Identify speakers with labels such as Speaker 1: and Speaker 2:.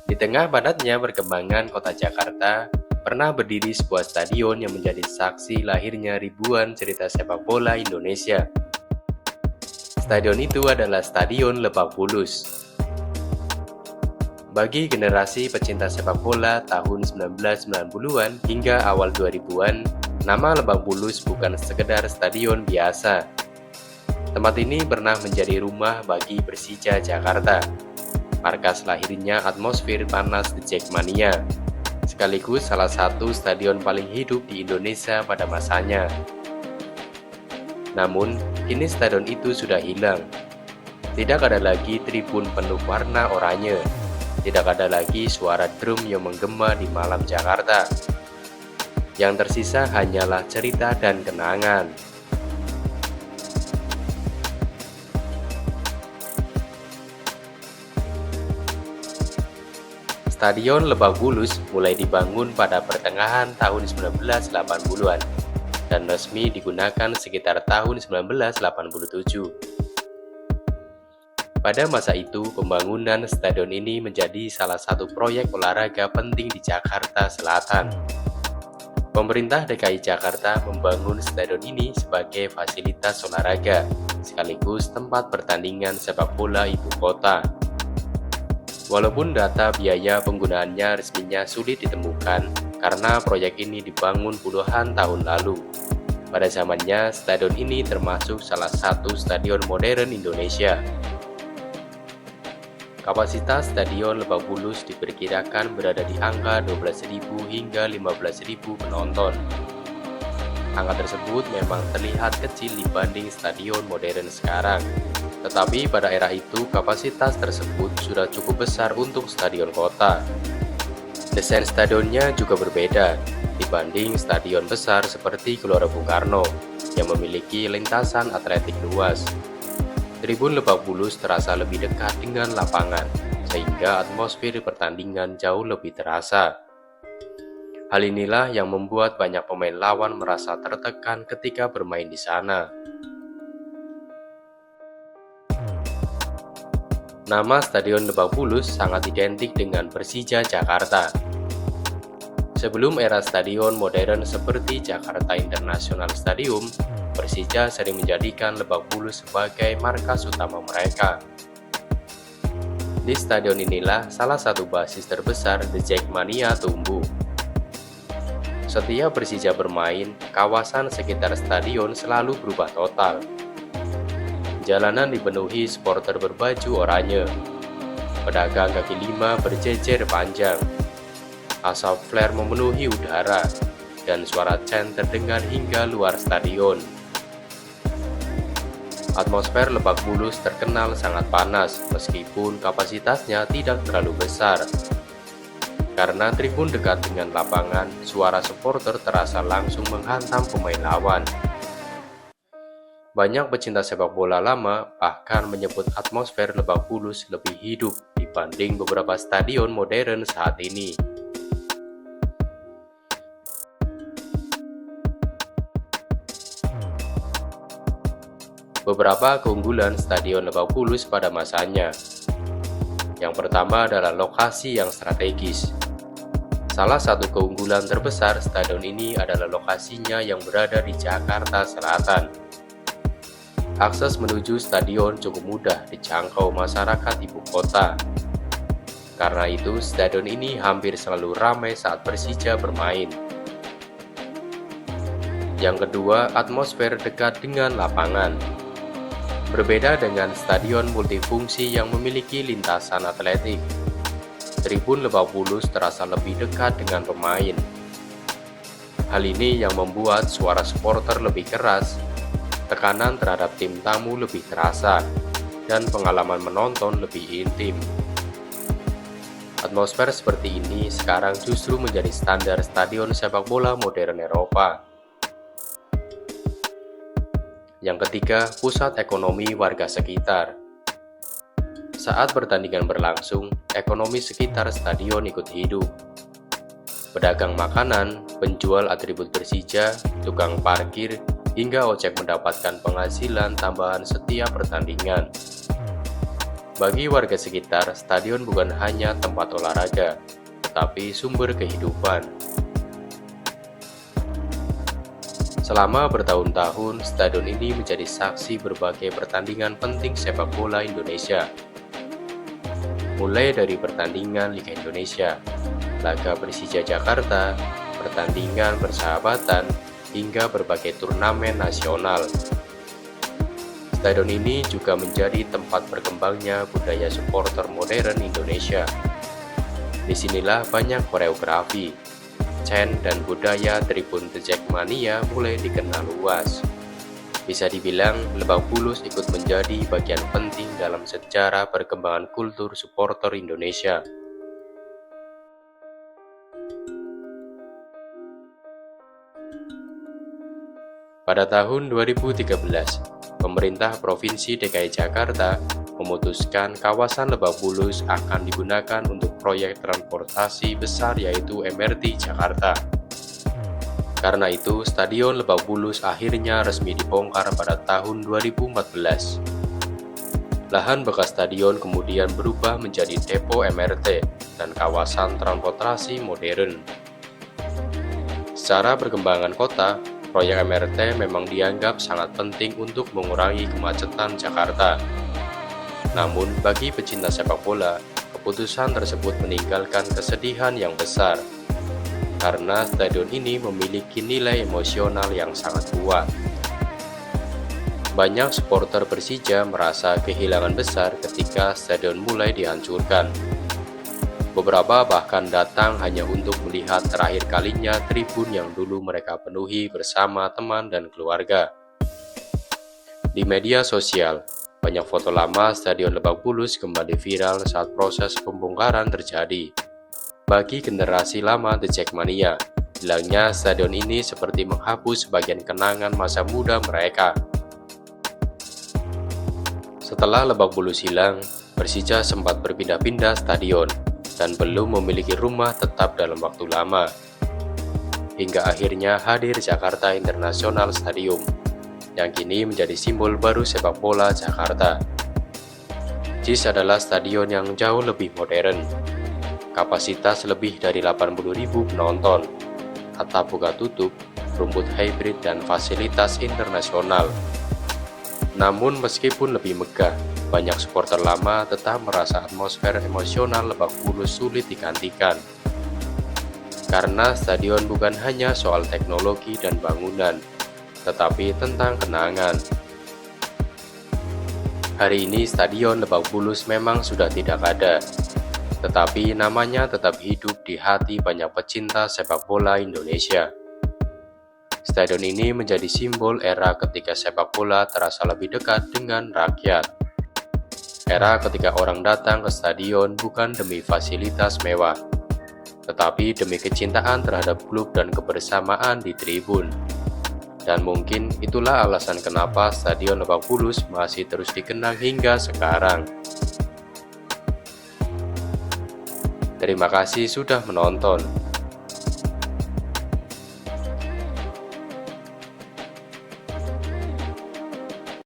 Speaker 1: Di tengah padatnya perkembangan kota Jakarta, pernah berdiri sebuah stadion yang menjadi saksi lahirnya ribuan cerita sepak bola Indonesia. Stadion itu adalah Stadion Lebak Bulus. Bagi generasi pecinta sepak bola tahun 1990-an hingga awal 2000-an, nama Lebak Bulus bukan sekedar stadion biasa. Tempat ini pernah menjadi rumah bagi Persija Jakarta, markas lahirnya atmosfer panas The Jackmania, sekaligus salah satu stadion paling hidup di Indonesia pada masanya. Namun, kini stadion itu sudah hilang. Tidak ada lagi tribun penuh warna oranye. Tidak ada lagi suara drum yang menggema di malam Jakarta. Yang tersisa hanyalah cerita dan kenangan. Stadion Lebak Bulus mulai dibangun pada pertengahan tahun 1980-an dan resmi digunakan sekitar tahun 1987. Pada masa itu, pembangunan stadion ini menjadi salah satu proyek olahraga penting di Jakarta Selatan. Pemerintah DKI Jakarta membangun stadion ini sebagai fasilitas olahraga, sekaligus tempat pertandingan sepak bola ibu kota. Walaupun data biaya penggunaannya resminya sulit ditemukan karena proyek ini dibangun puluhan tahun lalu. Pada zamannya, stadion ini termasuk salah satu stadion modern Indonesia. Kapasitas Stadion Lebak Bulus diperkirakan berada di angka 12.000 hingga 15.000 penonton. Angka tersebut memang terlihat kecil dibanding stadion modern sekarang. Tetapi pada era itu kapasitas tersebut sudah cukup besar untuk stadion kota. Desain stadionnya juga berbeda dibanding stadion besar seperti Gelora Bung Karno yang memiliki lintasan atletik luas. Tribun Lebak Bulus terasa lebih dekat dengan lapangan, sehingga atmosfer pertandingan jauh lebih terasa. Hal inilah yang membuat banyak pemain lawan merasa tertekan ketika bermain di sana. Nama Stadion Lebak Bulus sangat identik dengan Persija Jakarta. Sebelum era stadion modern seperti Jakarta International Stadium, Persija sering menjadikan Lebak Bulus sebagai markas utama mereka. Di stadion inilah salah satu basis terbesar The Jackmania tumbuh. Setiap Persija bermain, kawasan sekitar stadion selalu berubah total. Jalanan dipenuhi supporter berbaju oranye. Pedagang kaki lima berjejer panjang. Asap flare memenuhi udara, dan suara chant terdengar hingga luar stadion. Atmosfer Lebak Bulus terkenal sangat panas meskipun kapasitasnya tidak terlalu besar. Karena tribun dekat dengan lapangan, suara supporter terasa langsung menghantam pemain lawan. Banyak pecinta sepak bola lama bahkan menyebut atmosfer Lebak Bulus lebih hidup dibanding beberapa stadion modern saat ini. Beberapa keunggulan Stadion Lebak Bulus pada masanya. Yang pertama adalah lokasi yang strategis. Salah satu keunggulan terbesar stadion ini adalah lokasinya yang berada di Jakarta Selatan. Akses menuju stadion cukup mudah dijangkau masyarakat ibu kota. Karena itu, stadion ini hampir selalu ramai saat Persija bermain. Yang kedua, atmosfer dekat dengan lapangan. Berbeda dengan stadion multifungsi yang memiliki lintasan atletik, tribun Lebak Bulus terasa lebih dekat dengan pemain. Hal ini yang membuat suara supporter lebih keras, tekanan terhadap tim tamu lebih terasa, dan pengalaman menonton lebih intim. Atmosfer seperti ini sekarang justru menjadi standar stadion sepak bola modern Eropa. Yang ketiga, pusat ekonomi warga sekitar. Saat pertandingan berlangsung, ekonomi sekitar stadion ikut hidup. Pedagang makanan, penjual atribut Persija, tukang parkir, hingga ojek mendapatkan penghasilan tambahan setiap pertandingan. Bagi warga sekitar, stadion bukan hanya tempat olahraga, tetapi sumber kehidupan. Selama bertahun-tahun, stadion ini menjadi saksi berbagai pertandingan penting sepak bola Indonesia. Mulai dari pertandingan Liga Indonesia, laga Persija Jakarta, pertandingan persahabatan, hingga berbagai turnamen nasional. Stadion ini juga menjadi tempat berkembangnya budaya supporter modern Indonesia. Disinilah banyak koreografi, chant, dan budaya Tribun The Jackmania mulai dikenal luas. Bisa dibilang, Lebak Bulus ikut menjadi bagian penting dalam sejarah perkembangan kultur supporter Indonesia. Pada tahun 2013, pemerintah Provinsi DKI Jakarta memutuskan kawasan Lebak Bulus akan digunakan untuk proyek transportasi besar yaitu MRT Jakarta. Karena itu, Stadion Lebak Bulus akhirnya resmi dibongkar pada tahun 2014. Lahan bekas stadion kemudian berubah menjadi depo MRT dan kawasan transportasi modern. Secara perkembangan kota, proyek MRT memang dianggap sangat penting untuk mengurangi kemacetan Jakarta. Namun, bagi pecinta sepak bola, keputusan tersebut meninggalkan kesedihan yang besar, karena stadion ini memiliki nilai emosional yang sangat kuat. Banyak supporter Persija merasa kehilangan besar ketika stadion mulai dihancurkan. Beberapa bahkan datang hanya untuk melihat terakhir kalinya tribun yang dulu mereka penuhi bersama teman dan keluarga. Di media sosial, banyak foto lama Stadion Lebak Bulus kembali viral saat proses pembongkaran terjadi. Bagi generasi lama The Jackmania, hilangnya stadion ini seperti menghapus sebagian kenangan masa muda mereka. Setelah Lebak Bulus hilang, Persija sempat berpindah-pindah stadion dan belum memiliki rumah tetap dalam waktu lama. Hingga akhirnya hadir Jakarta International Stadium, yang kini menjadi simbol baru sepak bola Jakarta. JIS adalah stadion yang jauh lebih modern, kapasitas lebih dari 80.000 penonton, atap buka tutup, rumput hybrid, dan fasilitas internasional. Namun meskipun lebih megah, banyak supporter lama tetap merasa atmosfer emosional Lebak Bulus sulit digantikan. Karena stadion bukan hanya soal teknologi dan bangunan, tetapi tentang kenangan. Hari ini Stadion Lebak Bulus memang sudah tidak ada, tetapi namanya tetap hidup di hati banyak pecinta sepak bola Indonesia. Stadion ini menjadi simbol era ketika sepak bola terasa lebih dekat dengan rakyat. Era ketika orang datang ke stadion bukan demi fasilitas mewah, tetapi demi kecintaan terhadap klub dan kebersamaan di tribun. Dan mungkin itulah alasan kenapa Stadion Lebak Bulus masih terus dikenang hingga sekarang. Terima kasih sudah menonton.